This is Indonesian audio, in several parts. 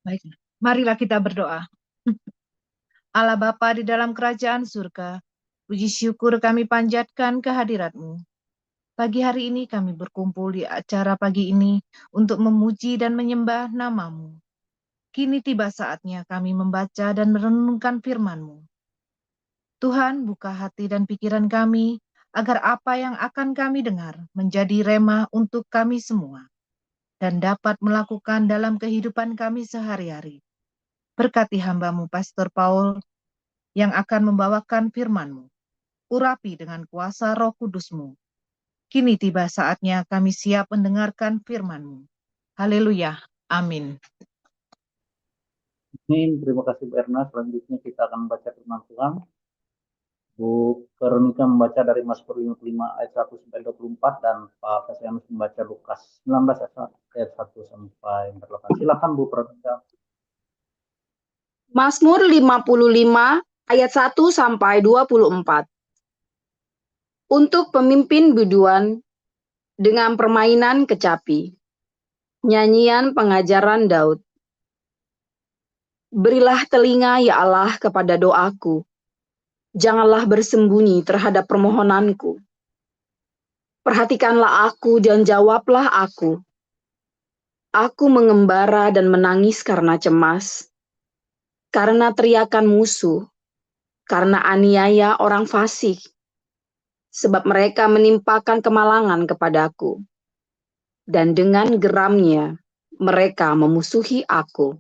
Baik, marilah kita berdoa. Allah Bapa di dalam kerajaan surga, puji syukur kami panjatkan kehadirat-Mu. Pagi hari ini kami berkumpul di acara pagi ini untuk memuji dan menyembah nama-Mu. Kini tiba saatnya kami membaca dan merenungkan firman-Mu. Tuhan, buka hati dan pikiran kami, agar apa yang akan kami dengar menjadi rema untuk kami semua, dan dapat melakukan dalam kehidupan kami sehari-hari. Berkati hamba-Mu, Pastor Paul, yang akan membawakan firman-Mu. Urapi dengan kuasa Roh Kudus-Mu. Kini tiba saatnya kami siap mendengarkan firman-Mu. Haleluya. Amin. Amin. Terima kasih Bu Erna. Selanjutnya kita akan membaca firman Tuhan. Bu Veronica membaca dari Mazmur 55 ayat 1 sampai 24 dan Pak Kasianus membaca Lukas 19 ayat 1 sampai 48. Silakan Bu Veronica. Mazmur 55 ayat 1 sampai 24. Untuk pemimpin biduan dengan permainan kecapi. Nyanyian pengajaran Daud. Berilah telinga ya Allah kepada doaku. Janganlah bersembunyi terhadap permohonanku. Perhatikanlah aku dan jawablah aku. Aku mengembara dan menangis karena cemas. Karena teriakan musuh. Karena aniaya orang fasik. Sebab mereka menimpakan kemalangan kepadaku. Dan dengan geramnya mereka memusuhi aku.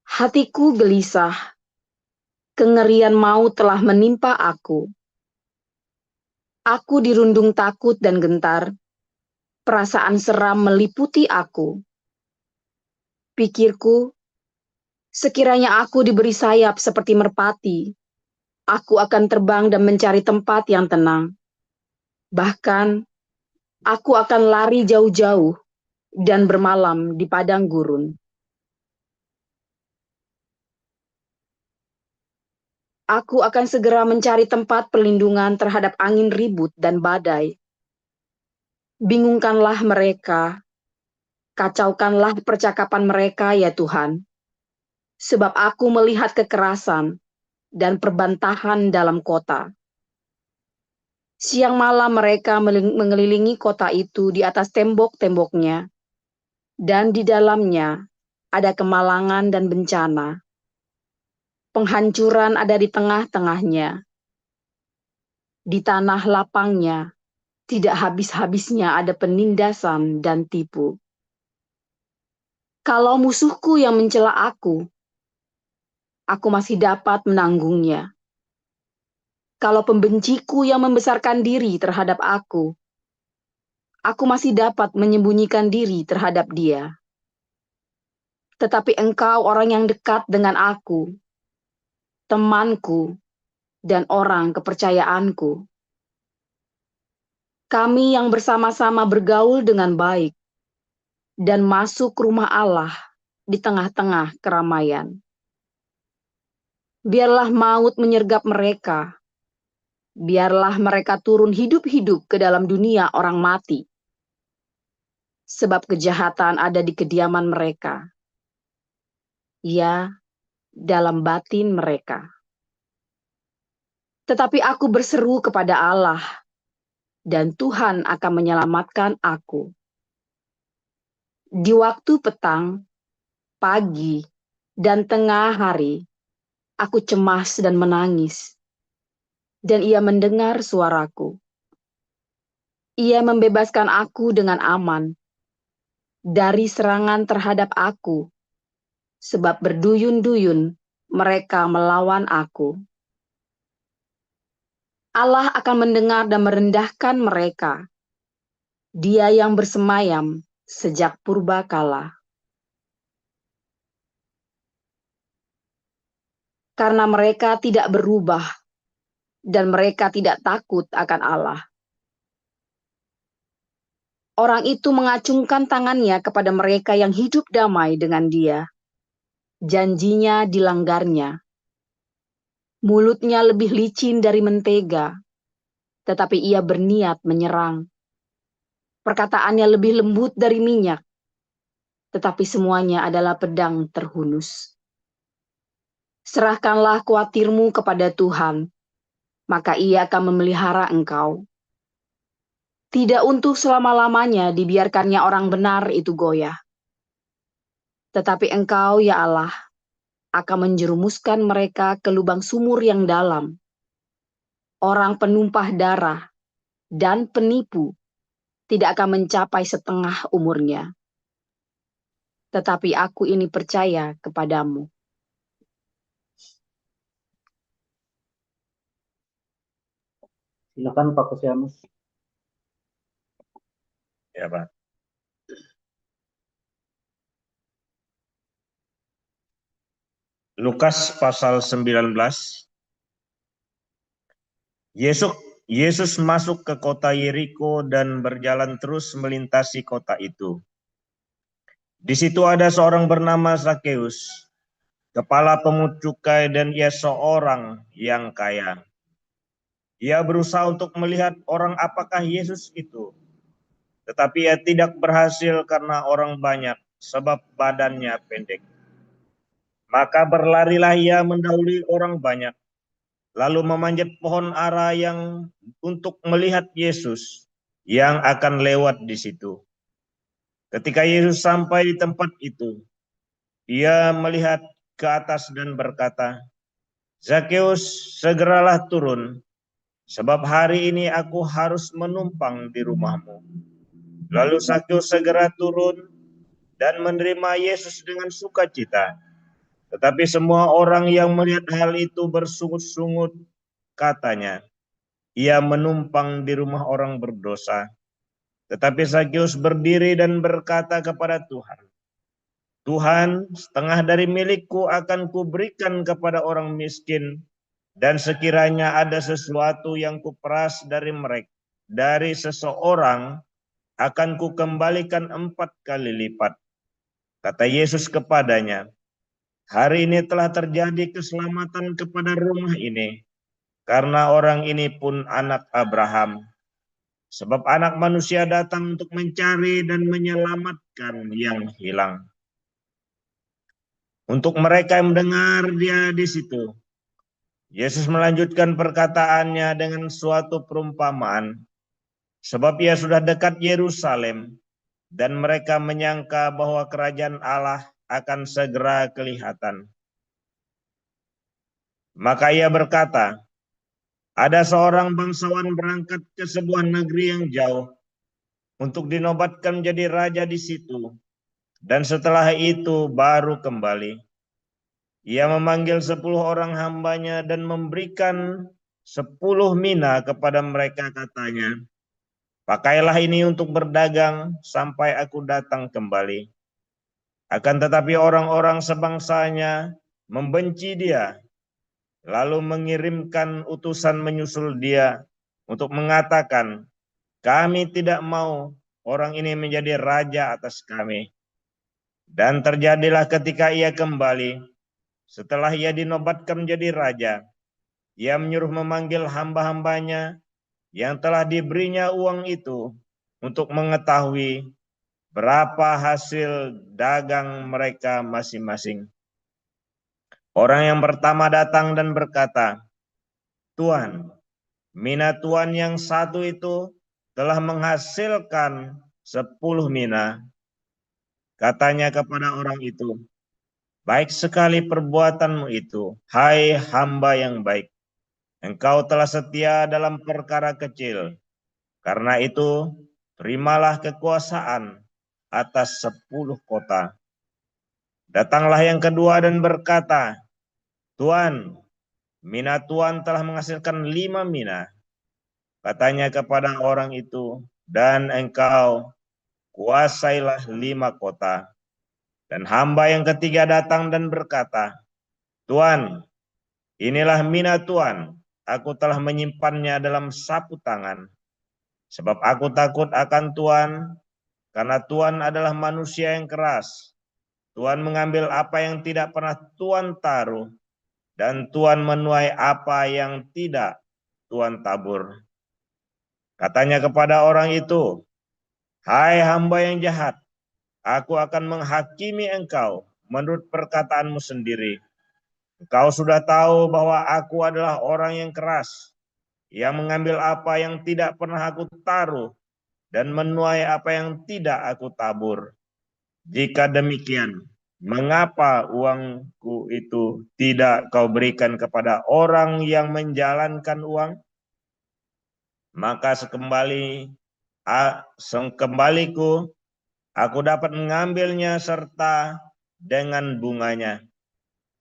Hatiku gelisah, kengerian maut telah menimpa aku. Aku dirundung takut dan gentar, perasaan seram meliputi aku. Pikirku, sekiranya aku diberi sayap seperti merpati, aku akan terbang dan mencari tempat yang tenang. Bahkan, aku akan lari jauh-jauh dan bermalam di padang gurun. Aku akan segera mencari tempat perlindungan terhadap angin ribut dan badai. Bingungkanlah mereka, kacaukanlah percakapan mereka ya Tuhan. Sebab aku melihat kekerasan dan perbantahan dalam kota. Siang malam mereka mengelilingi kota itu di atas tembok-temboknya, dan di dalamnya ada kemalangan dan bencana. Penghancuran ada di tengah-tengahnya. Di tanah lapangnya, tidak habis-habisnya ada penindasan dan tipu. Kalau musuhku yang mencela aku masih dapat menanggungnya. Kalau pembenciku yang membesarkan diri terhadap aku masih dapat menyembunyikan diri terhadap dia. Tetapi engkau orang yang dekat dengan aku, temanku, dan orang kepercayaanku. Kami yang bersama-sama bergaul dengan baik dan masuk rumah Allah di tengah-tengah keramaian. Biarlah maut menyergap mereka. Biarlah mereka turun hidup-hidup ke dalam dunia orang mati. Sebab kejahatan ada di kediaman mereka. Ya, dalam batin mereka. Tetapi aku berseru kepada Allah, dan Tuhan akan menyelamatkan aku. Di waktu petang, pagi, dan tengah hari, aku cemas dan menangis. Dan ia mendengar suaraku. Ia membebaskan aku dengan aman dari serangan terhadap aku, sebab berduyun-duyun mereka melawan aku. Allah akan mendengar dan merendahkan mereka. Dia yang bersemayam sejak purbakala. Karena mereka tidak berubah dan mereka tidak takut akan Allah. Orang itu mengacungkan tangannya kepada mereka yang hidup damai dengan dia. Janjinya dilanggarnya. Mulutnya lebih licin dari mentega, tetapi ia berniat menyerang. Perkataannya lebih lembut dari minyak, tetapi semuanya adalah pedang terhunus. Serahkanlah khawatirmu kepada Tuhan, maka Ia akan memelihara engkau. Tidak untuk selama-lamanya dibiarkannya orang benar itu goyah. Tetapi engkau, ya Allah, akan menjerumuskan mereka ke lubang sumur yang dalam. Orang penumpah darah dan penipu tidak akan mencapai setengah umurnya. Tetapi aku ini percaya kepadamu. Silakan Pak Kosianus. Ya, Pak. Lukas pasal 19. Yesus masuk ke kota Yeriko dan berjalan terus melintasi kota itu. Di situ ada seorang bernama Zakeus, kepala pemungut cukai, dan ia seorang yang kaya. Ia berusaha untuk melihat orang apakah Yesus itu, tetapi ia tidak berhasil karena orang banyak, sebab badannya pendek. Maka berlarilah ia mendahului orang banyak, lalu memanjat pohon ara yang untuk melihat Yesus yang akan lewat di situ. Ketika Yesus sampai di tempat itu, ia melihat ke atas dan berkata, "Zakeus, segeralah turun, sebab hari ini aku harus menumpang di rumahmu." Lalu Zakeus segera turun dan menerima Yesus dengan sukacita. Tetapi semua orang yang melihat hal itu bersungut-sungut, katanya, "Ia menumpang di rumah orang berdosa." Tetapi Zakeus berdiri dan berkata kepada Tuhan, "Tuhan, setengah dari milikku akan kuberikan kepada orang miskin, dan sekiranya ada sesuatu yang kuperas dari seseorang, akan kukembalikan 4 kali lipat." Kata Yesus kepadanya, "Hari ini telah terjadi keselamatan kepada rumah ini, karena orang ini pun anak Abraham. Sebab Anak Manusia datang untuk mencari dan menyelamatkan yang hilang." Untuk mereka yang mendengar dia di situ, Yesus melanjutkan perkataannya dengan suatu perumpamaan, sebab ia sudah dekat Yerusalem, dan mereka menyangka bahwa kerajaan Allah akan segera kelihatan. Maka ia berkata, "Ada seorang bangsawan berangkat ke sebuah negeri yang jauh untuk dinobatkan menjadi raja di situ, dan setelah itu baru kembali. Ia memanggil 10 orang hambanya dan memberikan 10 mina kepada mereka, katanya, 'Pakailah ini untuk berdagang sampai aku datang kembali.' Akan tetapi orang-orang sebangsanya membenci dia, lalu mengirimkan utusan menyusul dia untuk mengatakan, 'Kami tidak mau orang ini menjadi raja atas kami.' Dan terjadilah ketika ia kembali, setelah ia dinobatkan menjadi raja, ia menyuruh memanggil hamba-hambanya yang telah diberinya uang itu untuk mengetahui berapa hasil dagang mereka masing-masing. Orang yang pertama datang dan berkata, 'Tuan, mina Tuan yang satu itu telah menghasilkan 10 mina.' Katanya kepada orang itu, 'Baik sekali perbuatanmu itu, hai hamba yang baik. Engkau telah setia dalam perkara kecil. Karena itu, terimalah kekuasaan atas 10 kota.' Datanglah yang kedua dan berkata, 'Tuan, mina Tuan telah menghasilkan 5 mina.' Katanya kepada orang itu, 'Dan engkau kuasailah 5 kota.' Dan hamba yang ketiga datang dan berkata, 'Tuan, inilah mina Tuan, aku telah menyimpannya dalam sapu tangan. Sebab aku takut akan Tuan, karena Tuan adalah manusia yang keras. Tuan mengambil apa yang tidak pernah Tuan taruh, dan Tuan menuai apa yang tidak Tuan tabur.' Katanya kepada orang itu, 'Hai hamba yang jahat, aku akan menghakimi engkau menurut perkataanmu sendiri. Engkau sudah tahu bahwa aku adalah orang yang keras, yang mengambil apa yang tidak pernah aku taruh, dan menuai apa yang tidak aku tabur. Jika demikian, mengapa uangku itu tidak kau berikan kepada orang yang menjalankan uang? Maka sekembaliku, aku dapat mengambilnya serta dengan bunganya.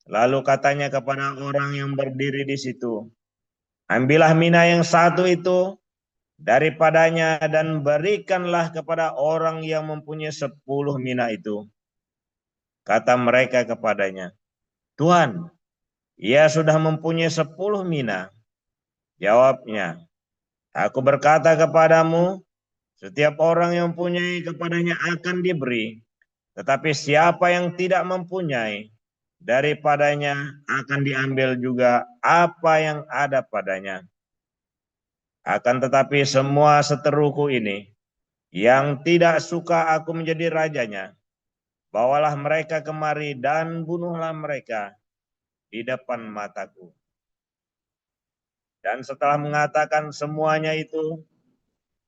Lalu katanya kepada orang yang berdiri di situ, ambillah mina yang satu itu daripadanya dan berikanlah kepada orang yang mempunyai 10 mina itu. Kata mereka kepadanya, Tuhan, ia sudah mempunyai 10 mina. Jawabnya, aku berkata kepadamu, setiap orang yang mempunyai kepadanya akan diberi, tetapi siapa yang tidak mempunyai, daripadanya akan diambil juga apa yang ada padanya. Akan tetapi semua seteruku ini, yang tidak suka aku menjadi rajanya, bawalah mereka kemari dan bunuhlah mereka di depan mataku. Dan setelah mengatakan semuanya itu,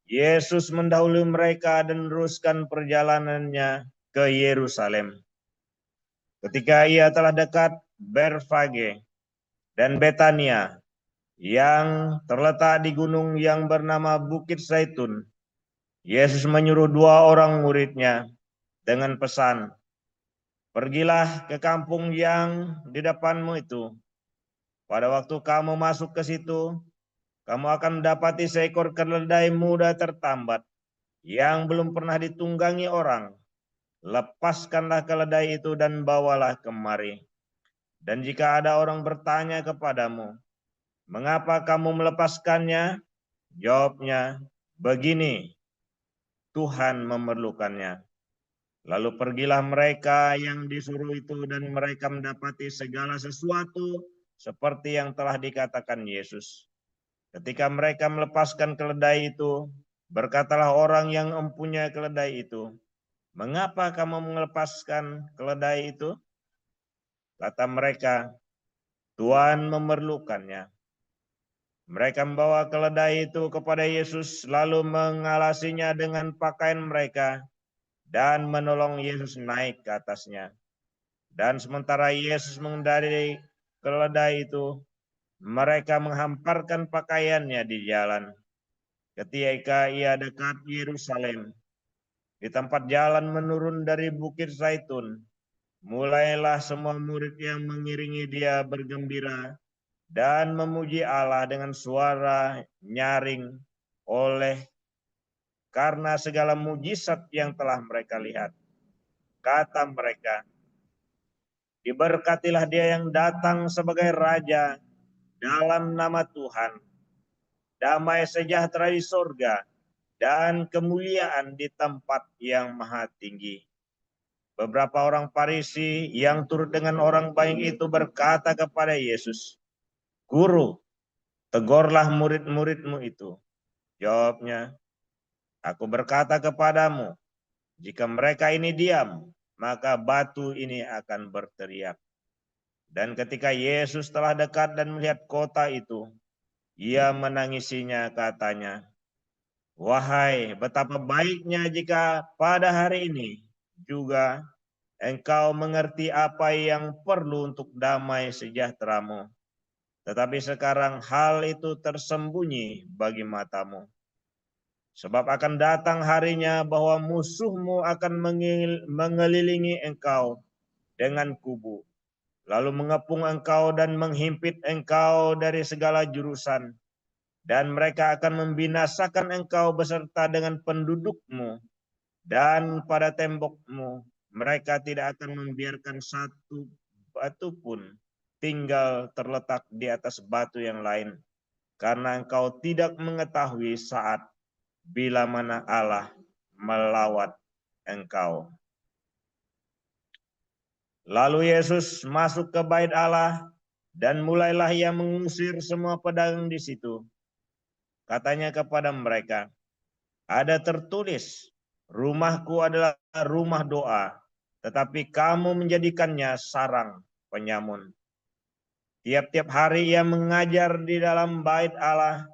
Yesus mendahului mereka dan meneruskan perjalanannya ke Yerusalem. Ketika ia telah dekat Berfage dan Betania yang terletak di gunung yang bernama Bukit Zaitun, Yesus menyuruh 2 orang muridnya dengan pesan, pergilah ke kampung yang di depanmu itu. Pada waktu kamu masuk ke situ, kamu akan mendapati seekor keledai muda tertambat yang belum pernah ditunggangi orang. Lepaskanlah keledai itu dan bawalah kemari. Dan jika ada orang bertanya kepadamu, mengapa kamu melepaskannya? Jawabnya, begini, Tuhan memerlukannya. Lalu pergilah mereka yang disuruh itu dan mereka mendapati segala sesuatu seperti yang telah dikatakan Yesus. Ketika mereka melepaskan keledai itu, berkatalah orang yang mempunyai keledai itu, mengapa kamu melepaskan keledai itu? Kata mereka, Tuhan memerlukannya. Mereka membawa keledai itu kepada Yesus, lalu mengalasinya dengan pakaian mereka, dan menolong Yesus naik ke atasnya. Dan sementara Yesus mengendarai keledai itu, mereka menghamparkan pakaiannya di jalan. Ketika ia dekat Yerusalem, di tempat jalan menurun dari Bukit Zaitun, mulailah semua murid yang mengiringi dia bergembira dan memuji Allah dengan suara nyaring karena segala mujizat yang telah mereka lihat. Kata mereka, diberkatilah dia yang datang sebagai Raja dalam nama Tuhan. Damai sejahtera di surga dan kemuliaan di tempat yang maha tinggi. Beberapa orang Farisi yang turut dengan orang baik itu berkata kepada Yesus, Guru, tegurlah murid-muridmu itu. Jawabnya, aku berkata kepadamu, jika mereka ini diam, maka batu ini akan berteriak. Dan ketika Yesus telah dekat dan melihat kota itu, ia menangisinya, katanya, wahai betapa baiknya jika pada hari ini juga engkau mengerti apa yang perlu untuk damai sejahteramu. Tetapi sekarang hal itu tersembunyi bagi matamu. Sebab akan datang harinya bahwa musuhmu akan mengelilingi engkau dengan kubu, lalu mengepung engkau dan menghimpit engkau dari segala jurusan. Dan mereka akan membinasakan engkau beserta dengan pendudukmu, dan pada tembokmu mereka tidak akan membiarkan satu batu pun tinggal terletak di atas batu yang lain, karena engkau tidak mengetahui saat bila mana Allah melawat engkau. Lalu Yesus masuk ke bait Allah dan mulailah ia mengusir semua pedagang di situ. Katanya kepada mereka, ada tertulis, Rumahku adalah rumah doa, tetapi kamu menjadikannya sarang penyamun. Tiap-tiap hari ia mengajar di dalam bait Allah,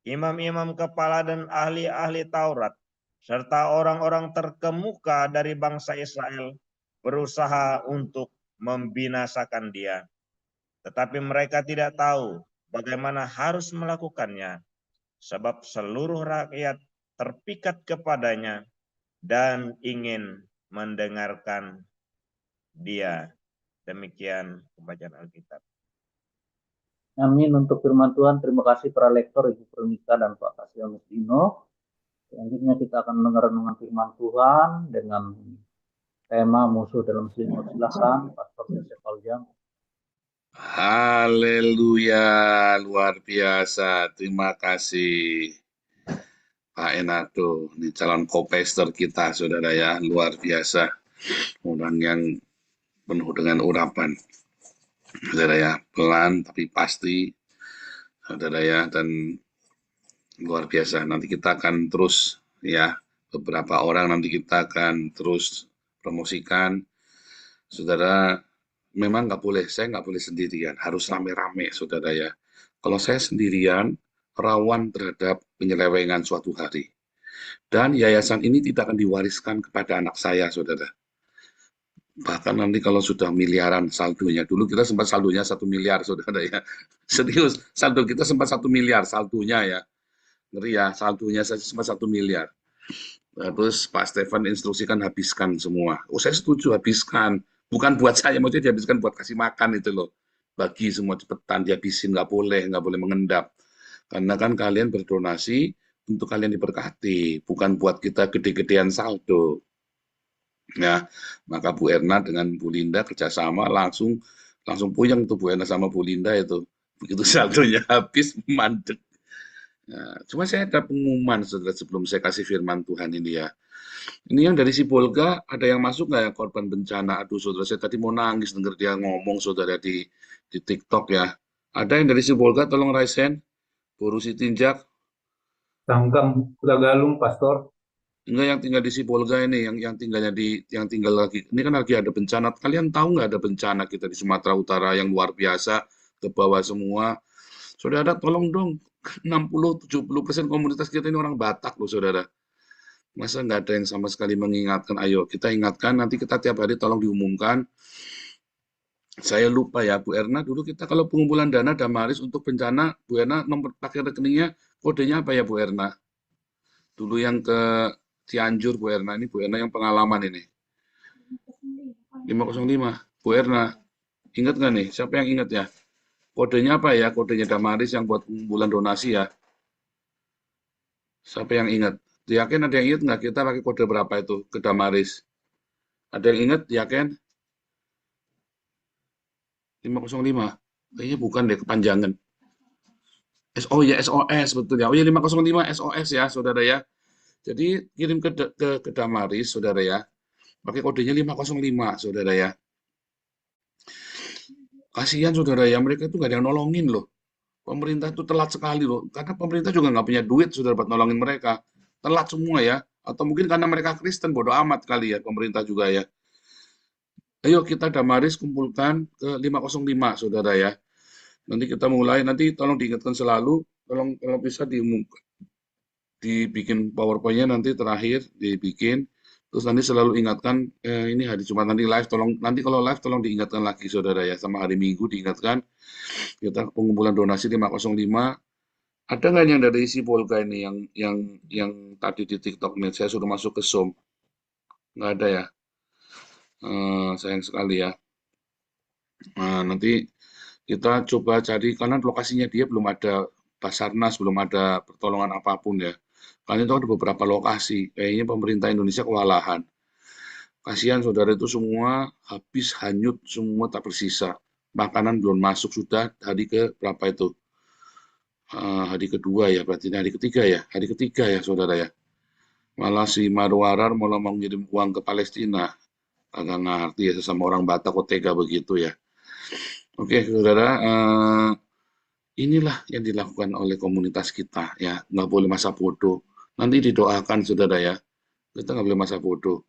imam-imam kepala dan ahli-ahli Taurat, serta orang-orang terkemuka dari bangsa Israel berusaha untuk membinasakan dia. Tetapi mereka tidak tahu bagaimana harus melakukannya, sebab seluruh rakyat terpikat kepadanya dan ingin mendengarkan dia. Demikian pembacaan Alkitab. Amin untuk firman Tuhan. Terima kasih para lektor Ibu Veronica dan Pak Kasianus Dino. Selanjutnya kita akan mendengar renungan firman Tuhan dengan tema musuh dalam selimut. Silakan Pastor Joseph Aljam. Haleluya, luar biasa. Terima kasih Pak Enato, ini calon co-pastor kita, saudara ya, luar biasa. Orang yang penuh dengan urapan, saudara ya, pelan tapi pasti, saudara ya, dan luar biasa. Nanti kita akan terus ya, beberapa orang nanti kita akan terus promosikan, saudara. Memang saya nggak boleh sendirian, harus rame-rame, saudara ya. Kalau saya sendirian, rawan terhadap penyelewengan suatu hari. Dan yayasan ini tidak akan diwariskan kepada anak saya, saudara. Bahkan nanti kalau sudah miliaran saldonya, dulu kita sempat saldonya 1 miliar, saudara ya. Serius, saldo kita sempat 1 miliar saldonya ya. Ngeri ya, saldonya saya sempat 1 miliar. Terus Pak Stefan instruksikan habiskan semua. Oh, saya setuju, habiskan. Bukan buat saya, maksudnya dihabiskan buat kasih makan itu loh. Bagi semua cepetan, dihabisin, nggak boleh mengendap. Karena kan kalian berdonasi untuk kalian diberkati, bukan buat kita gede-gedean saldo. Ya, maka Bu Erna dengan Bu Linda kerjasama langsung puyeng tuh Bu Erna sama Bu Linda itu. Begitu saldonya habis, mandek. Nah, cuma saya ada pengumuman saudara sebelum saya kasih firman Tuhan ini ya. Ini yang dari Sibolga, ada yang masuk nggak ya korban bencana? Aduh saudara, saya tadi mau nangis denger dia ngomong saudara di TikTok ya. Ada yang dari Sibolga, tolong raise hand. Boru Sitinjak. Sangkam Kuda Galung, Pastor. Enggak, yang tinggal di Sibolga ini, yang tinggal lagi. Ini kan lagi ada bencana. Kalian tahu nggak ada bencana kita di Sumatera Utara yang luar biasa, ke bawah semua. Saudara, tolong dong. 60-70% komunitas kita ini orang Batak loh saudara. Masa nggak ada yang sama sekali mengingatkan? Ayo kita ingatkan, nanti kita tiap hari tolong diumumkan. Saya lupa ya Bu Erna, dulu kita kalau pengumpulan dana Damaris untuk bencana, Bu Erna nomor pakai rekeningnya, kodenya apa ya Bu Erna? Dulu yang ke Cianjur Bu Erna, ini Bu Erna yang pengalaman ini. 505, Bu Erna, ingat nggak nih? Siapa yang ingat ya? Kodenya apa ya? Kodenya Damaris yang buat pengumpulan donasi ya? Siapa yang ingat? Yakin ada yang ingat nggak kita pakai kode berapa itu ke Damaris? Ada yang ingat? Yakin? 505. Kayaknya bukan deh, kepanjangan. Oh ya, SOS betul ya. Oh ya, 505 SOS ya, saudara ya. Jadi kirim ke Damaris, saudara ya. Pakai kodenya 505, saudara ya. Kasihan saudara ya, mereka itu nggak ada yang nolongin loh. Pemerintah itu telat sekali loh. Karena pemerintah juga nggak punya duit, saudara, buat nolongin mereka. Telat semua ya. Atau mungkin karena mereka Kristen, bodoh amat kali ya, pemerintah juga ya. Ayo kita Damaris kumpulkan ke 505, saudara ya. Nanti kita mulai, nanti tolong diingatkan selalu, tolong kalau bisa dibikin PowerPoint-nya nanti terakhir, dibikin. Terus nanti selalu ingatkan, ini hari Jumat nanti live, nanti kalau live tolong diingatkan lagi saudara ya, sama hari Minggu diingatkan, kita pengumpulan donasi 505. Ada nggak yang dari isi Polga ini yang tadi di TikTok nih, saya suruh masuk ke Zoom? Nggak ada ya? Sayang sekali ya. Nah, nanti kita coba cari, karena lokasinya dia belum ada Basarnas, belum ada pertolongan apapun ya. Kalian tahu ada beberapa lokasi, kayaknya pemerintah Indonesia kewalahan. Kasihan saudara itu semua habis, hanyut, semua tak bersisa. Makanan belum masuk sudah hari ke berapa itu? Hari kedua ya, berarti ini hari ketiga ya saudara ya. Malah si Marwarar malah mau ngirim uang ke Palestina. Agak ngerti ya, sesama orang Batak kok tega begitu ya. Oke saudara, inilah yang dilakukan oleh komunitas kita ya, nggak boleh masa bodoh. Nanti didoakan saudara ya, Kita nggak boleh masa bodoh.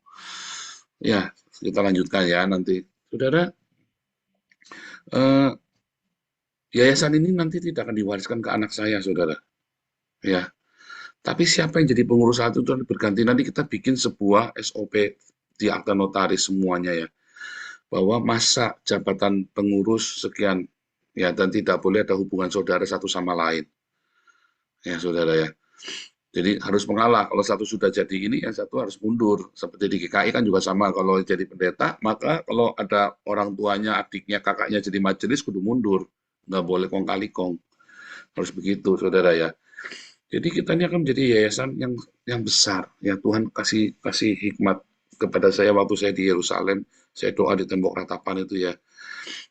Ya, kita lanjutkan ya nanti. Saudara, eh, yayasan ini nanti tidak akan diwariskan ke anak saya, saudara. Ya, tapi siapa yang jadi pengurus saat itu berganti. Nanti kita bikin sebuah SOP di akta notaris semuanya ya. Bahwa masa jabatan pengurus sekian. Ya, dan tidak boleh ada hubungan saudara satu sama lain. Ya, saudara ya. Jadi harus mengalah. Kalau satu sudah jadi ini, yang satu harus mundur. Seperti di GKI kan juga sama. Kalau jadi pendeta, maka kalau ada orang tuanya, adiknya, kakaknya jadi majelis, kudu mundur. Nggak boleh kong kali kong. Harus begitu, saudara ya. Jadi kita ini akan menjadi yayasan yang besar. Ya Tuhan kasih hikmat kepada saya waktu saya di Yerusalem. Saya doa di tembok ratapan itu ya.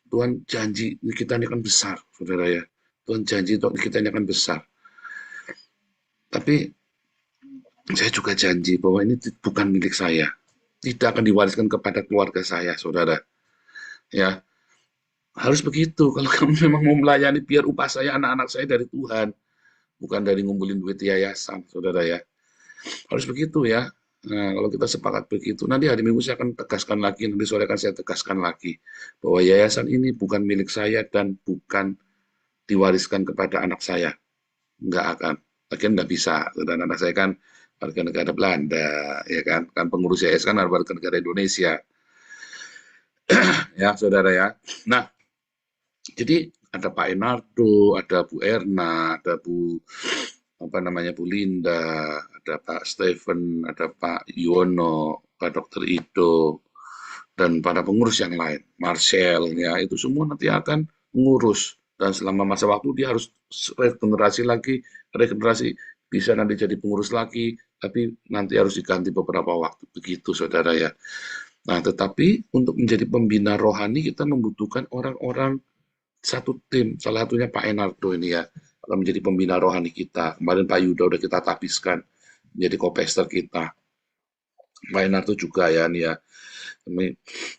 Tuhan janji kita ini akan besar, saudara ya. Tuhan janji kita ini akan besar. Tapi saya juga janji bahwa ini bukan milik saya. Tidak akan diwariskan kepada keluarga saya, saudara. Ya, harus begitu. Kalau kamu memang mau melayani, biar upah saya, anak-anak saya dari Tuhan. Bukan dari ngumpulin duit yayasan, saudara ya. Harus begitu ya. Nah, kalau kita sepakat begitu, nanti hari Minggu saya akan tegaskan lagi, nanti sore akan saya tegaskan lagi. Bahwa yayasan ini bukan milik saya dan bukan diwariskan kepada anak saya. Nggak akan. Lagian nggak bisa. Dan anak saya kan warga negara Belanda, ya kan? Kan pengurus yayasan kan warga negara Indonesia. Ya, saudara ya. Nah, jadi ada Pak Enardo, ada Bu Erna, ada Bu Linda, ada Pak Stephen, ada Pak Yono, Pak Dr. Ido, dan para pengurus yang lain, Marcel, ya itu semua nanti akan mengurus. Dan selama masa waktu dia harus regenerasi bisa nanti jadi pengurus lagi, tapi nanti harus diganti beberapa waktu, begitu saudara ya. Nah, tetapi untuk menjadi pembina rohani kita membutuhkan orang-orang satu tim, salah satunya Pak Enardo ini ya, akan menjadi pembina rohani kita. Kemarin Pak Yuda udah kita tapiskan menjadi kopester kita. Pak Enardo juga ya nih ya.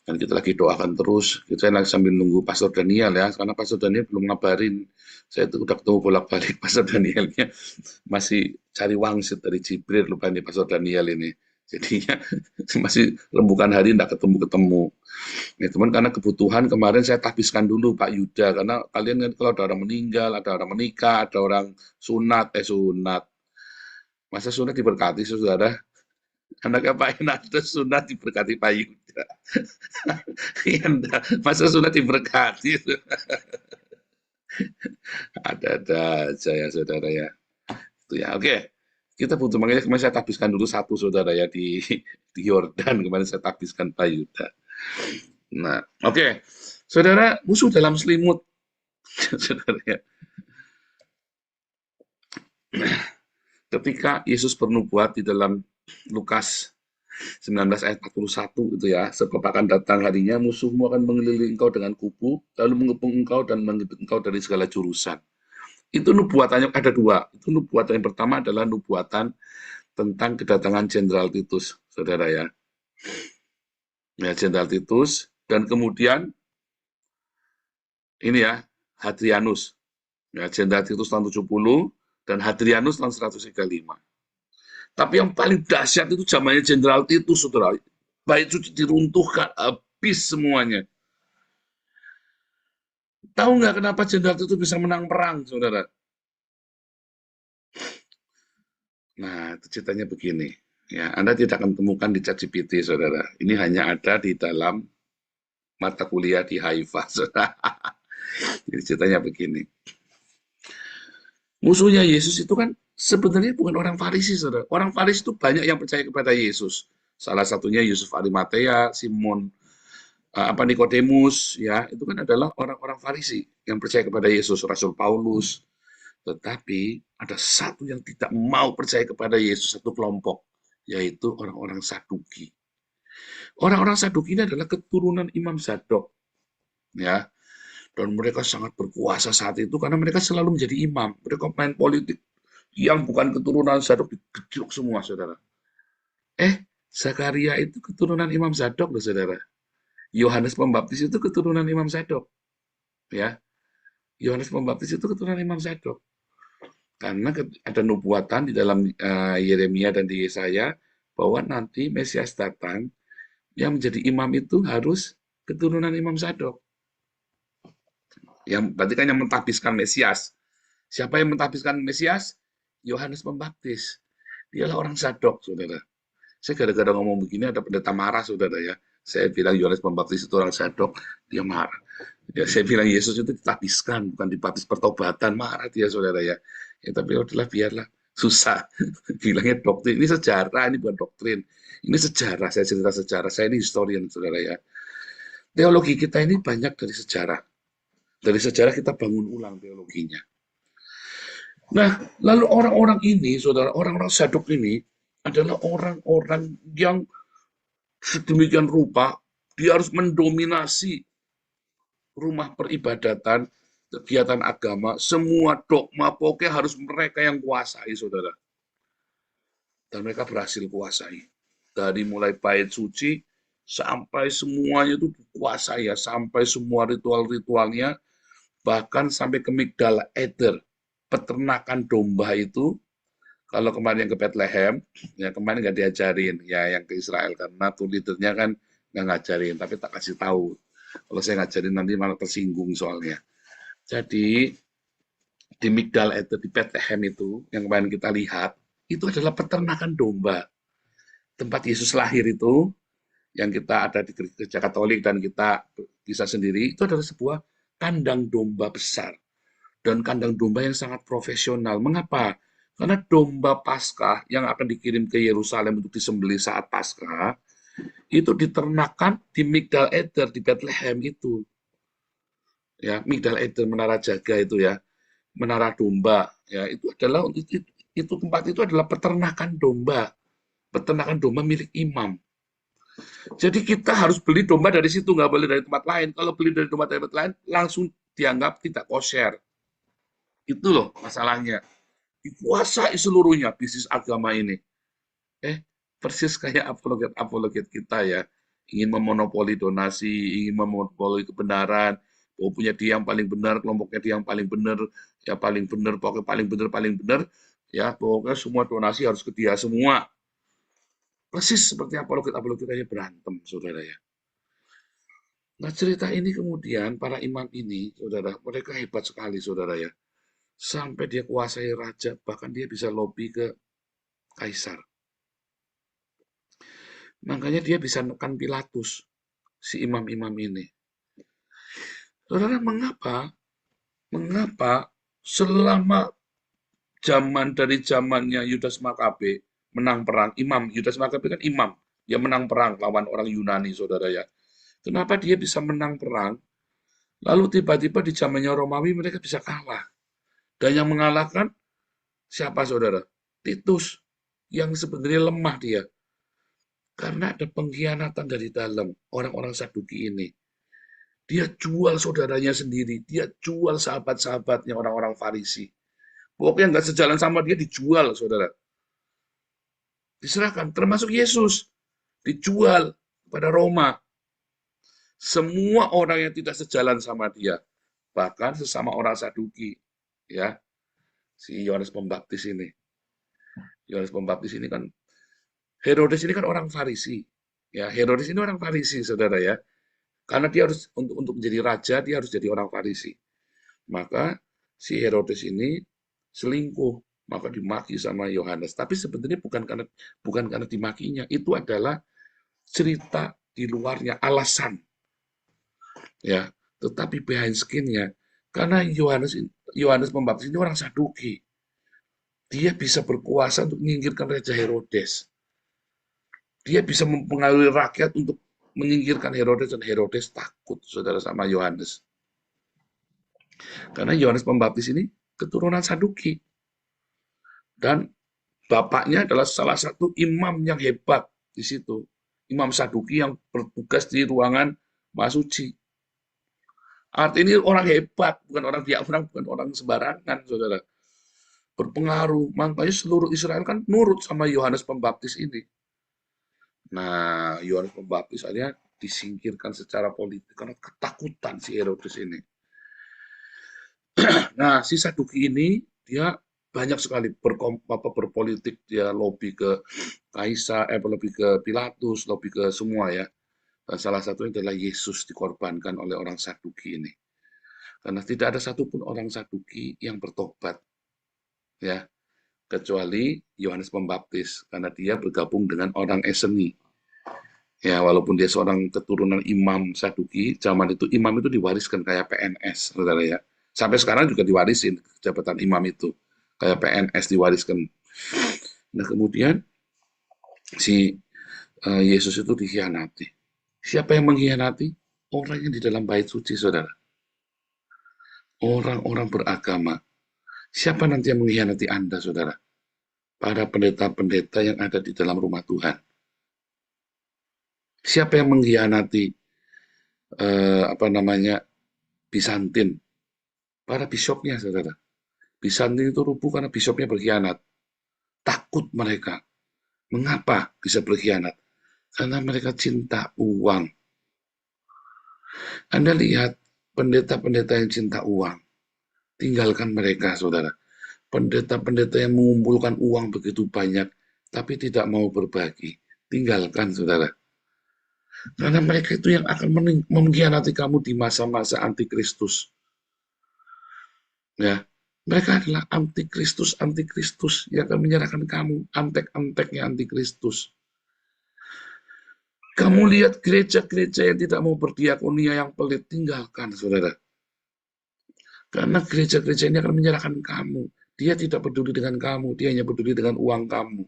Dan kita lagi doakan terus. Kita lagi sambil nunggu Pastor Daniel ya, karena Pastor Daniel belum ngabarin. Saya tuh udah ketemu bolak-balik Pastor Danielnya, masih cari wangsit dari Jibril lupa nih Pastor Daniel ini. Jadinya masih rembukan hari tidak ketemu-ketemu. Ya, teman karena kebutuhan kemarin saya tahbiskan dulu Pak Yuda, karena kalian kan kalau ada orang meninggal, ada orang menikah, ada orang sunat. Masa sunat diberkati saudara? Anaknya Pak Enardo sunat diberkati Pak Yuda. Ya enggak, masa sunat diberkati? Ada-ada aja ya saudara ya. Itu ya, oke. Kita butuh, makanya kemarin saya tahbiskan dulu satu saudara ya di Yordan, kemarin saya tahbiskan Pak Yuda. Nah, oke. Saudara, musuh dalam selimut. Saudara ya. Ketika Yesus bernubuat di dalam Lukas 19 ayat 41 itu ya, sebab akan datang harinya musuhmu akan mengelilingi engkau dengan kubu, lalu mengepung engkau dan menghimpit engkau dari segala jurusan. Itu nubuatannya ada dua. Itu nubuatan yang pertama adalah nubuatan tentang kedatangan Jenderal Titus, saudara ya. Ya, Jenderal Titus, dan kemudian ini ya, Hadrianus. Ya, Jenderal Titus tahun 70 dan Hadrianus tahun 135. Tapi yang paling dahsyat itu zamannya Jenderal Titus, saudara. Bait suci diruntuhkan, habis semuanya. Tahu nggak kenapa Jenderal Titus bisa menang perang, saudara? Nah, itu ceritanya begini. Ya, Anda tidak akan temukan di ChatGPT, saudara. Ini hanya ada di dalam mata kuliah di Haifa, saudara. Jadi ceritanya begini. Musuhnya Yesus itu kan sebenarnya bukan orang Farisi, saudara. Orang Farisi itu banyak yang percaya kepada Yesus. Salah satunya Yusuf Arimatea, Simon, Nikodemus, ya itu kan adalah orang-orang Farisi yang percaya kepada Yesus, Rasul Paulus. Tetapi ada satu yang tidak mau percaya kepada Yesus, satu kelompok, yaitu orang-orang Saduki. Orang-orang Saduki ini adalah keturunan Imam Zadok, ya. Dan mereka sangat berkuasa saat itu karena mereka selalu menjadi imam. Mereka main politik yang bukan keturunan Zadok digeduk semua, saudara. Zakaria itu keturunan Imam Zadok loh, saudara. Yohanes Pembaptis itu keturunan Imam Zadok, ya. Yohanes Pembaptis itu keturunan Imam Zadok. Karena ada nubuatan di dalam Yeremia dan di Yesaya bahwa nanti Mesias datang, yang menjadi imam itu harus keturunan Imam Sadok. Yang berarti kan yang mentahbiskan Mesias. Siapa yang mentahbiskan Mesias? Yohanes Pembaptis. Dialah orang Sadok, saudara. Saya gara-gara ngomong begini ada pendeta marah, saudara ya. Saya bilang Yohanes Pembaptis itu orang Sadok, dia marah. Ya, saya bilang Yesus itu ditahbiskan, bukan dibaptis pertobatan, marah dia, saudara ya. Ya tapi udahlah, biarlah. Susah. Bilangnya doktrin. Ini sejarah, ini bukan doktrin. Ini sejarah, saya cerita sejarah. Saya ini historian, saudara ya. Teologi kita ini banyak dari sejarah. Dari sejarah kita bangun ulang teologinya. Nah, lalu orang-orang ini, saudara, orang-orang Sadok ini adalah orang-orang yang sedemikian rupa, dia harus mendominasi rumah peribadatan, kegiatan agama, semua dogma, pokoknya harus mereka yang kuasai, saudara. Dan mereka berhasil kuasai. Dari mulai bait suci, sampai semuanya itu dikuasai ya, sampai semua ritual-ritualnya, bahkan sampai ke Migdal Eder, peternakan domba itu. Kalau kemarin yang ke Bethlehem, ya kemarin nggak diajarin, ya yang ke Israel karena tuh leadernya kan nggak ngajarin, tapi tak kasih tahu. Kalau saya ngajarin nanti malah tersinggung soalnya. Jadi di Migdal Eder di Bethlehem itu yang kemarin kita lihat itu adalah peternakan domba. Tempat Yesus lahir itu yang kita ada di Gereja Katolik dan kita bisa sendiri itu adalah sebuah kandang domba besar dan kandang domba yang sangat profesional. Mengapa? Karena domba Paskah yang akan dikirim ke Yerusalem untuk disembelih saat Paskah itu diternakan di Migdal Eder di Bethlehem itu. Ya, Migdal Eder, menara jaga itu ya, menara domba. Ya, itu adalah itu tempat itu adalah peternakan domba milik imam. Jadi kita harus beli domba dari situ, nggak boleh dari tempat lain. Kalau beli dari tempat lain, langsung dianggap tidak kosher. Itu loh masalahnya. Dikuasai seluruhnya bisnis agama ini. Persis kayak apologet kita ya. Ingin memonopoli donasi, ingin memonopoli kebenaran. Oh, punya dia yang paling benar, kelompoknya dia yang paling benar, ya paling benar, pokoknya paling benar. Ya, pokoknya semua donasi harus ke dia semua. Persis seperti apologet aja berantem, saudara ya. Nah, cerita ini kemudian para imam ini, saudara, mereka hebat sekali, saudara ya. Sampai dia kuasai raja, bahkan dia bisa lobby ke kaisar. Makanya dia bisa nekan Pilatus, si imam-imam ini. Saudara, mengapa selama dari zamannya Yudas Makabe menang perang, imam, Yudas Makabe kan imam, dia menang perang lawan orang Yunani, saudara ya. Kenapa dia bisa menang perang, lalu tiba-tiba di zamannya Romawi mereka bisa kalah. Dan yang mengalahkan siapa, saudara? Titus, yang sebenarnya lemah dia. Karena ada pengkhianatan dari dalam orang-orang Saduki ini. Dia jual saudaranya sendiri, dia jual sahabat-sahabatnya orang-orang Farisi. Pokoknya nggak sejalan sama dia dijual, saudara. Diserahkan, termasuk Yesus. Dijual pada Roma. Semua orang yang tidak sejalan sama dia. Bahkan sesama orang Saduki. Ya, si Yohanes Pembaptis ini. Yohanes Pembaptis ini kan, Herodes ini kan orang Farisi. Ya, Herodes ini orang Farisi, saudara ya. Karena dia harus untuk menjadi raja, dia harus jadi orang Farisi. Maka si Herodes ini selingkuh, maka dimaki sama Yohanes. Tapi sebenarnya bukan karena dimakinya, itu adalah cerita di luarnya, alasan. Ya, tetapi behind skin-nya, karena Yohanes Pembaptis ini orang Saduki. Dia bisa berkuasa untuk menyingkirkan Raja Herodes. Dia bisa mempengaruhi rakyat untuk menyingkirkan Herodes, dan Herodes takut, saudara, sama Yohanes. Karena Yohanes Pembaptis ini keturunan Saduki. Dan bapaknya adalah salah satu imam yang hebat di situ. Imam Saduki yang bertugas di ruangan Masuci. Artinya orang hebat, bukan orang sembarangan, saudara. Berpengaruh, makanya seluruh Israel kan nurut sama Yohanes Pembaptis ini. Nah, Yohanes Pembaptis akhirnya disingkirkan secara politik karena ketakutan si Herodes ini. Nah, si Saduki ini dia banyak sekali berpolitik, dia lobby ke Kaisar, lebih ke Pilatus, lobby ke semua ya. Dan salah satunya adalah Yesus dikorbankan oleh orang Saduki ini. Karena tidak ada satupun orang Saduki yang bertobat, ya, kecuali Yohanes Pembaptis, karena dia bergabung dengan orang Eseni. Ya, walaupun dia seorang keturunan imam Saduki, zaman itu imam itu diwariskan kayak PNS, saudara ya. Sampai sekarang juga diwarisin jabatan imam itu, kayak PNS diwariskan. Nah, kemudian si Yesus itu dikhianati. Siapa yang mengkhianati? Orang yang di dalam bait suci, saudara. Orang-orang beragama. Siapa nanti yang mengkhianati Anda, saudara? Para pendeta-pendeta yang ada di dalam rumah Tuhan. Siapa yang mengkhianati Bizantin? Para bisopnya, saudara. Bizantin itu rubuh karena bisopnya berkhianat. Takut mereka. Mengapa bisa berkhianat? Karena mereka cinta uang. Anda lihat pendeta-pendeta yang cinta uang. Tinggalkan mereka, saudara. Pendeta-pendeta yang mengumpulkan uang begitu banyak, tapi tidak mau berbagi. Tinggalkan, saudara. Karena mereka itu yang akan mengkhianati kamu di masa-masa antikristus. Ya, mereka adalah antikristus yang akan menyerahkan kamu, antek-anteknya antikristus. Kamu lihat gereja-gereja yang tidak mau berdiakonia yang pelit, tinggalkan, saudara. Karena gereja-gereja ini akan menyerahkan kamu. Dia tidak peduli dengan kamu, dia hanya peduli dengan uang kamu.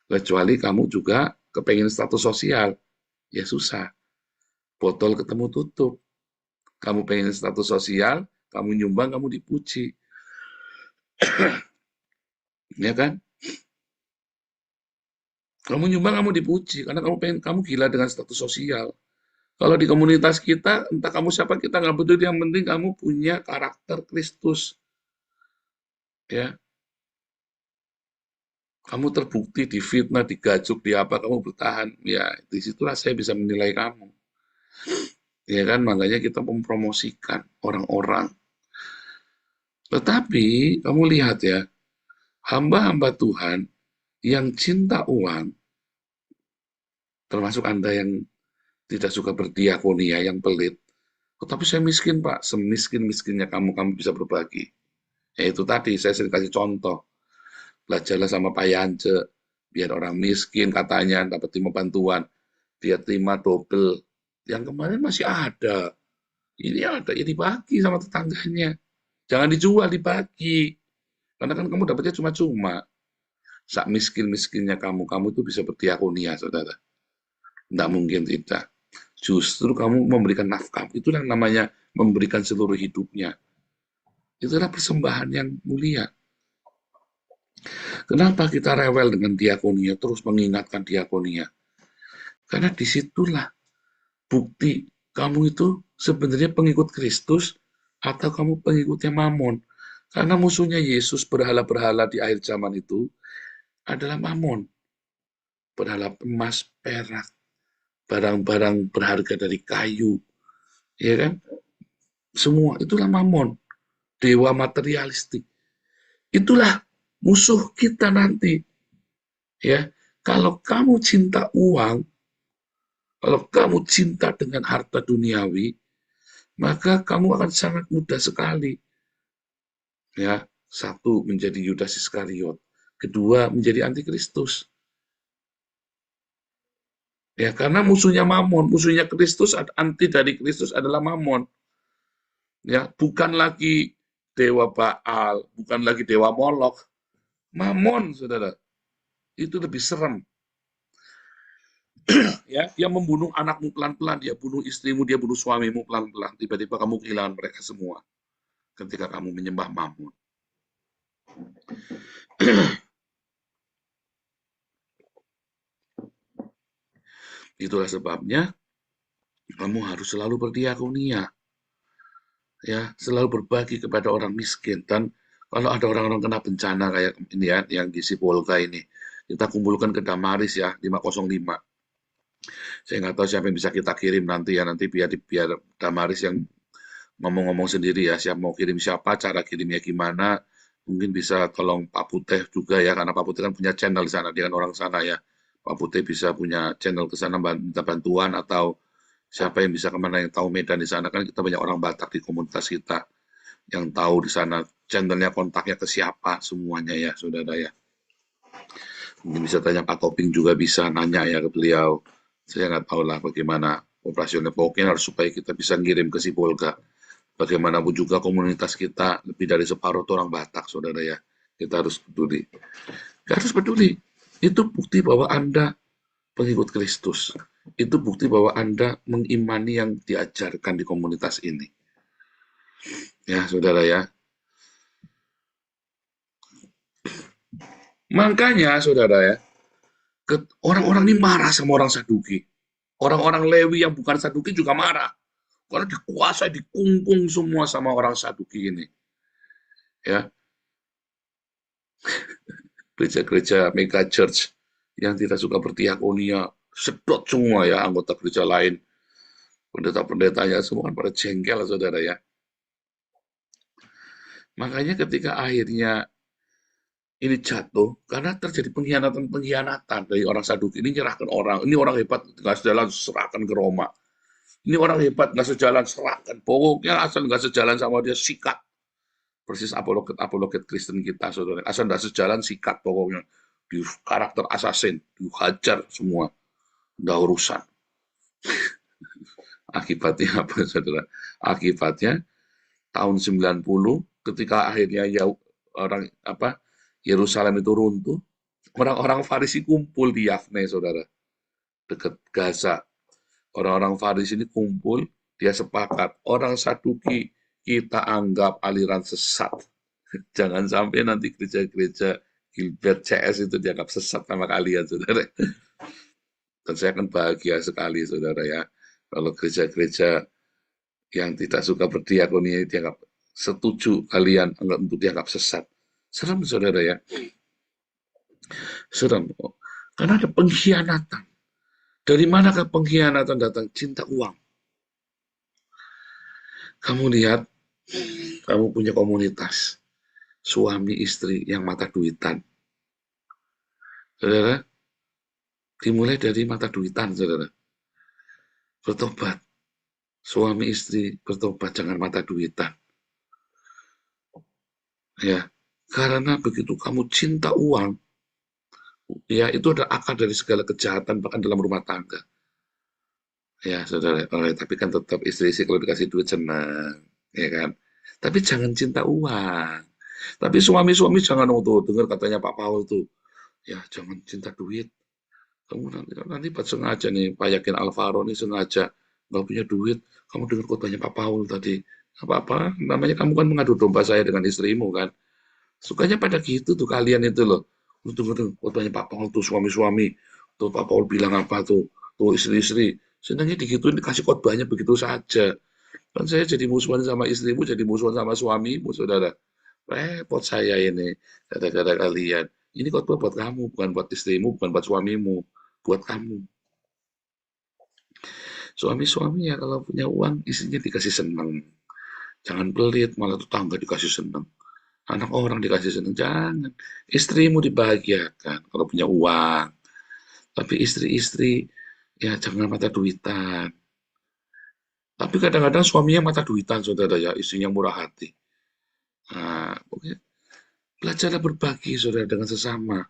Kecuali kamu juga kepengen status sosial, ya susah. Botol ketemu tutup. Kamu pengen status sosial, kamu nyumbang, kamu dipuji. Ya kan? Kamu nyumbang, kamu dipuji, karena kamu gila dengan status sosial. Kalau di komunitas kita, entah kamu siapa, kita nggak peduli, yang penting kamu punya karakter Kristus. Ya. Kamu terbukti difitnah, digajuk, di apa, kamu bertahan. Ya, disitulah saya bisa menilai kamu. Ya kan, makanya kita mempromosikan orang-orang. Tetapi, kamu lihat ya, hamba-hamba Tuhan yang cinta uang, termasuk Anda yang tidak suka berdiakonia, yang pelit, tapi saya miskin, Pak. Semiskin-miskinnya kamu bisa berbagi. Ya itu tadi, saya sering kasih contoh. Belajarlah sama Pak Yance, biar orang miskin katanya dapat terima bantuan. Dia terima double. Yang kemarin masih ada. Ini ada, ya dibagi sama tetangganya. Jangan dijual, dibagi. Karena kan kamu dapatnya cuma-cuma. Sak miskin-miskinnya kamu itu bisa berdiakonia, saudara. Tidak mungkin tidak. Justru kamu memberikan nafkah. Itu yang namanya memberikan seluruh hidupnya. Itulah persembahan yang mulia. Kenapa kita rewel dengan diakonia, terus mengingatkan diakonia? Karena disitulah bukti kamu itu sebenarnya pengikut Kristus atau kamu pengikutnya Mamon. Karena musuhnya Yesus, berhala-berhala di akhir zaman itu adalah Mamon. Berhala emas, perak, barang-barang berharga dari kayu, ya kan? Semua itulah Mamon, dewa materialistik. Itulah musuh kita nanti. Ya, kalau kamu cinta uang, kalau kamu cinta dengan harta duniawi, maka kamu akan sangat mudah sekali. Ya, satu menjadi Yudas Iskariot, kedua menjadi antikristus. Ya, karena musuhnya Mamon, musuhnya Kristus, anti dari Kristus adalah Mamon. Ya, bukan lagi dewa Baal, bukan lagi dewa Molok. Mamon, saudara, itu lebih serem. Ya, dia membunuh anakmu pelan-pelan, dia bunuh istrimu, dia bunuh suamimu pelan-pelan. Tiba-tiba kamu kehilangan mereka semua ketika kamu menyembah Mamon. Itulah sebabnya kamu harus selalu berdiakonia. Ya, selalu berbagi kepada orang miskin. Dan kalau ada orang-orang kena bencana kayak ini ya, yang di Sipolga ini, kita kumpulkan ke Damaris ya, 505. Saya nggak tahu siapa yang bisa kita kirim nanti ya, nanti biar Damaris yang ngomong-ngomong sendiri ya, siapa mau kirim siapa, cara kirimnya gimana, Mungkin bisa tolong Pak Putih juga ya, karena Pak Putih kan punya channel di sana, dia kan orang sana ya. Pak Putih bisa punya channel ke sana minta bantuan, atau siapa yang bisa kemana yang tahu Medan di sana, kan kita banyak orang Batak di komunitas kita yang tahu di sana channelnya, kontaknya ke siapa semuanya ya saudara ya. Mungkin bisa tanya Pak Toping juga, bisa nanya ya ke beliau. Saya nggak tahu lah bagaimana operasionalnya, pokoknya harus supaya kita bisa ngirim ke Sibolga. Bagaimanapun juga komunitas kita lebih dari separuh itu orang Batak, saudara ya. Kita harus peduli. Kita harus peduli. Itu bukti bahwa Anda pengikut Kristus. Itu bukti bahwa Anda mengimani yang diajarkan di komunitas ini. Ya, saudara ya. Makanya, saudara ya, orang-orang ini marah sama orang Saduki. Orang-orang Lewi yang bukan Saduki juga marah. Karena dikuasai, dikungkung semua sama orang Saduki ini. Ya, gereja-gereja mega church yang tidak suka berdiakonia, sedot semua ya, anggota gereja lain, pendeta-pendetanya semua kan pada jengkel, saudara ya. Makanya ketika akhirnya ini jatuh, karena terjadi pengkhianatan dari orang Saduki ini, nyerahkan orang, ini orang hebat, nggak sejalan, serahkan ke Roma. Ini orang hebat, nggak sejalan, serahkan. Pokoknya asal nggak sejalan sama dia, sikat. Persis apologet Kristen kita, saudara. Asal nggak sejalan, sikat pokoknya. Di karakter assassin, dihajar semua. Nggak urusan. Akibatnya apa, saudara? Akibatnya tahun 90, ketika akhirnya orang Yerusalem itu runtuh, orang-orang Farisi kumpul di Yafne, saudara, dekat Gaza. Orang-orang Farisi ini kumpul, dia sepakat, orang Saduki kita anggap aliran sesat. Jangan sampai nanti gereja-gereja Gilbert CS itu dianggap sesat sama kalian, saudara. Dan saya akan bahagia sekali, saudara ya, kalau gereja-gereja yang tidak suka berdiakonia dianggap setuju kalian untuk dianggap sesat. Serem, saudara ya. Serem. Karena ada pengkhianatan. Dari manakah pengkhianatan datang? Cinta uang. Kamu lihat, kamu punya komunitas, suami istri yang mata duitan. Saudara, dimulai dari mata duitan, saudara. Bertobat. Suami istri bertobat, jangan mata duitan. Ya, karena begitu kamu cinta uang, ya itu adalah akar dari segala kejahatan bahkan dalam rumah tangga. Ya, saudara, tapi kan tetap istri-istri kalau dikasih duit senang, ya kan? Tapi jangan cinta uang. Tapi suami-suami jangan tuh dengar katanya Pak Paul tuh, ya jangan cinta duit. Kamu nanti pas sengaja nih, Pak Yakin Alvaro nih sengaja nggak punya duit, kamu dengar khotbahnya Pak Paul tadi, apa namanya, kamu kan mengadu domba saya dengan istrimu kan, sukanya pada gitu tuh kalian itu loh, untuk khotbahnya Pak Paul tuh suami-suami, tuh Pak Paul bilang apa tuh istri-istri, senangnya digituin, dikasih khotbahnya begitu saja, kan saya jadi musuhan sama istrimu, jadi musuhan sama suamimu, saudara, repot saya ini, gara-gara kalian, ini khotbah buat kamu, bukan buat istrimu, bukan buat suamimu, buat kamu. Suami-suami ya kalau punya uang, istrinya dikasih senang. Jangan pelit, malah tetangga dikasih senang. Anak orang dikasih senang, jangan. Istrimu dibahagiakan kalau punya uang. Tapi istri-istri, ya jangan mata duitan. Tapi kadang-kadang suaminya mata duitan, saudara ya, istrinya murah hati. Nah, belajarlah berbagi, saudara, dengan sesama.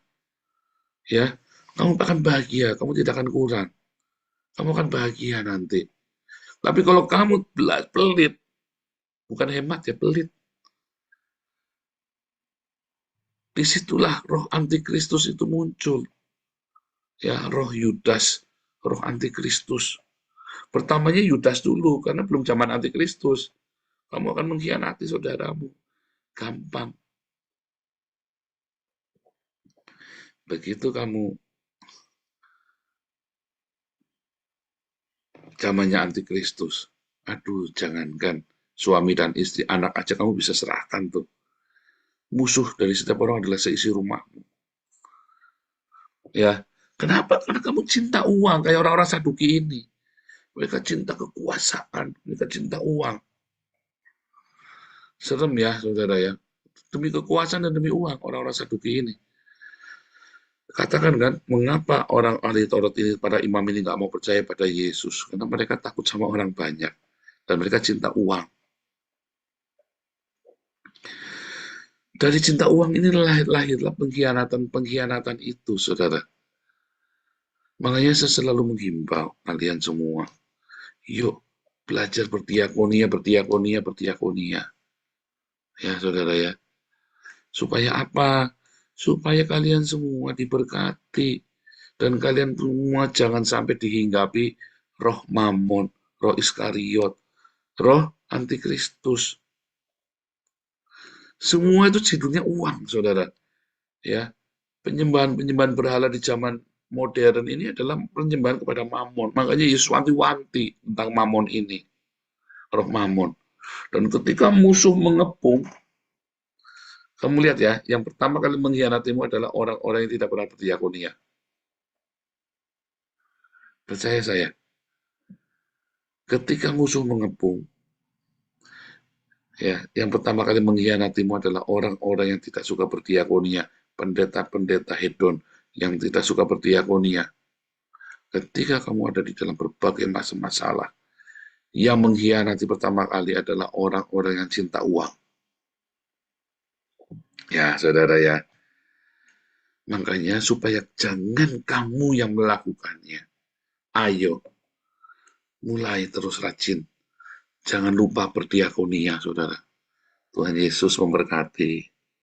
Ya, kamu akan bahagia, kamu tidak akan kurang. Kamu akan bahagia nanti. Tapi kalau kamu pelit, bukan hemat ya, pelit. Disitulah roh antikristus itu muncul. Ya, roh Yudas, roh antikristus. Pertamanya Yudas dulu, karena belum zaman antikristus. Kamu akan mengkhianati saudaramu. Gampang. Begitu kamu zamannya antikristus. Aduh, jangankan suami dan istri, anak aja kamu bisa serahkan tuh. Musuh dari setiap orang adalah seisi rumahmu. Ya, kenapa? Karena kamu cinta uang, kayak orang-orang Saduki ini. Mereka cinta kekuasaan, mereka cinta uang. Serem ya, saudara ya. demi kekuasaan dan demi uang orang-orang Saduki ini. Katakan kan, mengapa orang ahli Taurat ini, para imam ini nggak mau percaya pada Yesus? Karena mereka takut sama orang banyak. Dan mereka cinta uang. Dari cinta uang ini lahirlah pengkhianatan itu, saudara. Makanya saya selalu menghimbau kalian semua. Yuk, belajar berdiakonia. Ya, saudara ya. Supaya apa? Supaya kalian semua diberkati. Dan kalian semua jangan sampai dihinggapi roh Mamon, roh Iskariot, roh Antikristus. Semua itu judulnya uang, saudara. Ya, penyembahan berhala di zaman modern ini adalah penyembahan kepada Mamon. Makanya Yesus wanti-wanti tentang Mamon ini, roh Mamon. Dan ketika musuh mengepung, kamu lihat ya, yang pertama kali mengkhianatimu adalah orang-orang yang tidak pernah berdiakonia. Percaya saya, ketika musuh mengepung, ya, yang pertama kali mengkhianatimu adalah orang-orang yang tidak suka berdiakonia, pendeta-pendeta hedon yang tidak suka berdiakonia. Ketika kamu ada di dalam berbagai masalah, yang mengkhianati pertama kali adalah orang-orang yang cinta uang. Ya, saudara ya. Makanya supaya jangan kamu yang melakukannya. Ayo, mulai terus rajin. Jangan lupa berdiakonia, saudara. Tuhan Yesus memberkati.